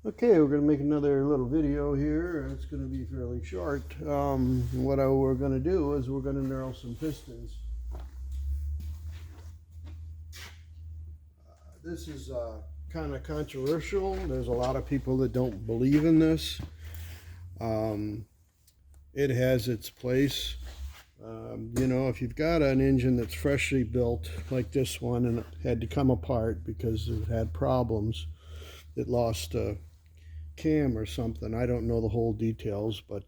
Okay, we're going to make another little video here. It's going to be fairly short. We're going to do is we're going to knurl some pistons. This is kind of controversial. There's a lot of people that don't believe in this. It has its place. You know, if you've got an engine that's freshly built like this one and it had to come apart because it had problems, it lost a cam or something. I don't know the whole details, but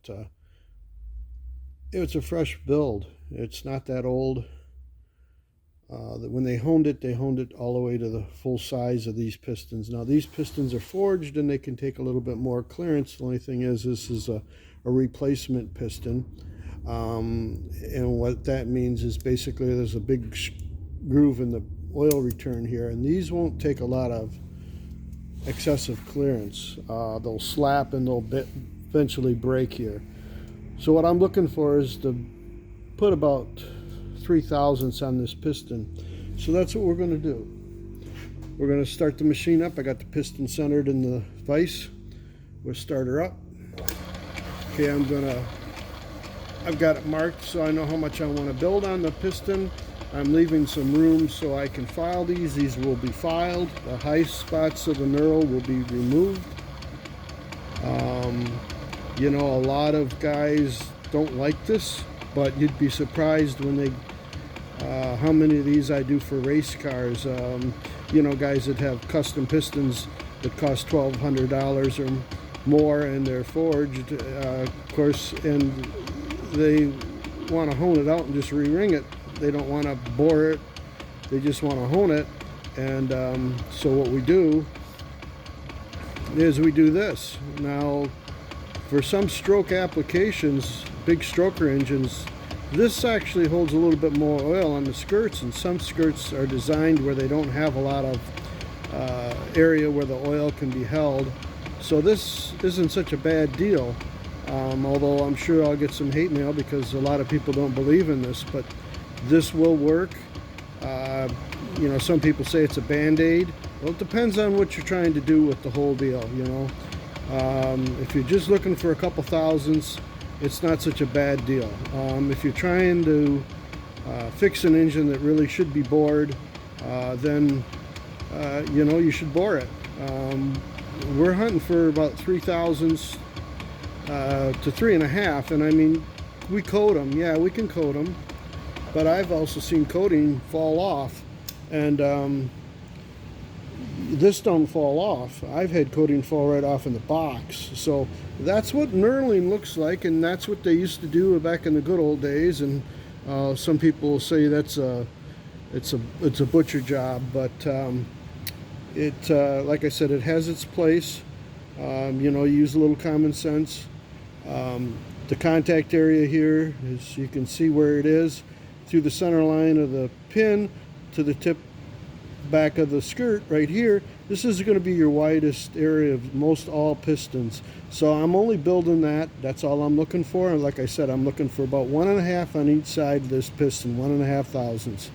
it's a fresh build. It's not that old. When they honed it all the way to the full size of these pistons. Now these pistons are forged and they can take a little bit more clearance. The only thing is this is a replacement piston. And what that means is basically there's a big groove in the oil return here, and these won't take a lot of excessive clearance. They'll slap and they'll eventually break here. So what I'm looking for is to put about 3/1000 on this piston. So that's what we're going to do. We're going to start the machine up. I got the piston centered in the vise. We'll start her up. Okay, I've got it marked so I know how much I want to build on the piston. I'm leaving some room so I can file these. These will be filed. The high spots of the knurl will be removed. You know, a lot of guys don't like this, but you'd be surprised when they how many of these I do for race cars. You know, guys that have custom pistons that cost $1,200 or more, and they're forged, of course, and they want to hone it out and just re-ring it. They don't want to bore it, they just want to hone it. And so what we do is we do this. Now for some stroke applications, big stroker engines, this actually holds a little bit more oil on the skirts, and some skirts are designed where they don't have a lot of area where the oil can be held. So this isn't such a bad deal, although I'm sure I'll get some hate mail because a lot of people don't believe in this, but this will work. You know, some people say it's a band-aid. Well, it depends on what you're trying to do with the whole deal, you know. If you're just looking for a couple thousandths, it's not such a bad deal. If you're trying to fix an engine that really should be bored, then you know, you should bore it. We're hunting for about 3/1000 to 3.5, and I mean, we coat them. Yeah, we can coat them, but I've also seen coating fall off, and this don't fall off. I've had coating fall right off in the box. So that's what knurling looks like, and that's what they used to do back in the good old days. And some people say that's it's a butcher job, but like I said, it has its place. You know, use a little common sense. The contact area here is, you can see where it is, through the center line of the pin to the tip back of the skirt right here. This is going to be your widest area of most all pistons. So I'm only building that. That's all I'm looking for. And like I said, I'm looking for about 1.5 on each side of this piston, 1.5 thousandths.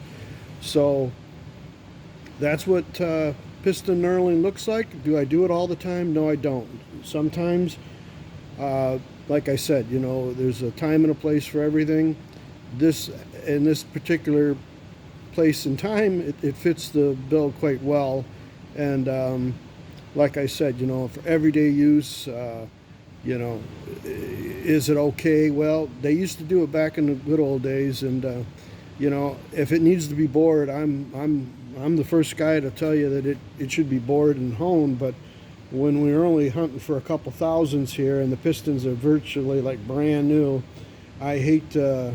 So that's what piston knurling looks like. Do I do it all the time? No, I don't. Sometimes, like I said, you know, there's a time and a place for everything. In this particular place and time, it fits the build quite well. And like I said, you know, for everyday use, you know, is it okay? Well, they used to do it back in the good old days, and you know, if it needs to be bored, I'm the first guy to tell you that it should be bored and honed. But when we're only hunting for a couple thousandths here and the pistons are virtually like brand new, I hate to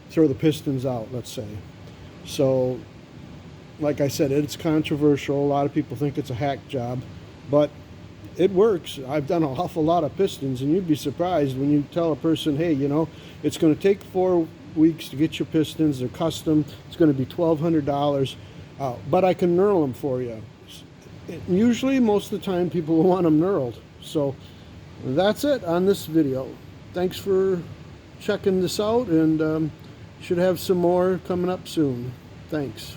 throw the pistons out, let's say. So like I said, it's controversial. A lot of people think it's a hack job, but it works. I've done an awful lot of pistons, and you'd be surprised when you tell a person, hey, you know, it's going to take 4 weeks to get your pistons. They're custom. It's going to be $1,200, but I can knurl them for you. Usually, most of the time, people want them knurled. So that's it on this video. Thanks for checking this out, and should have some more coming up soon. Thanks.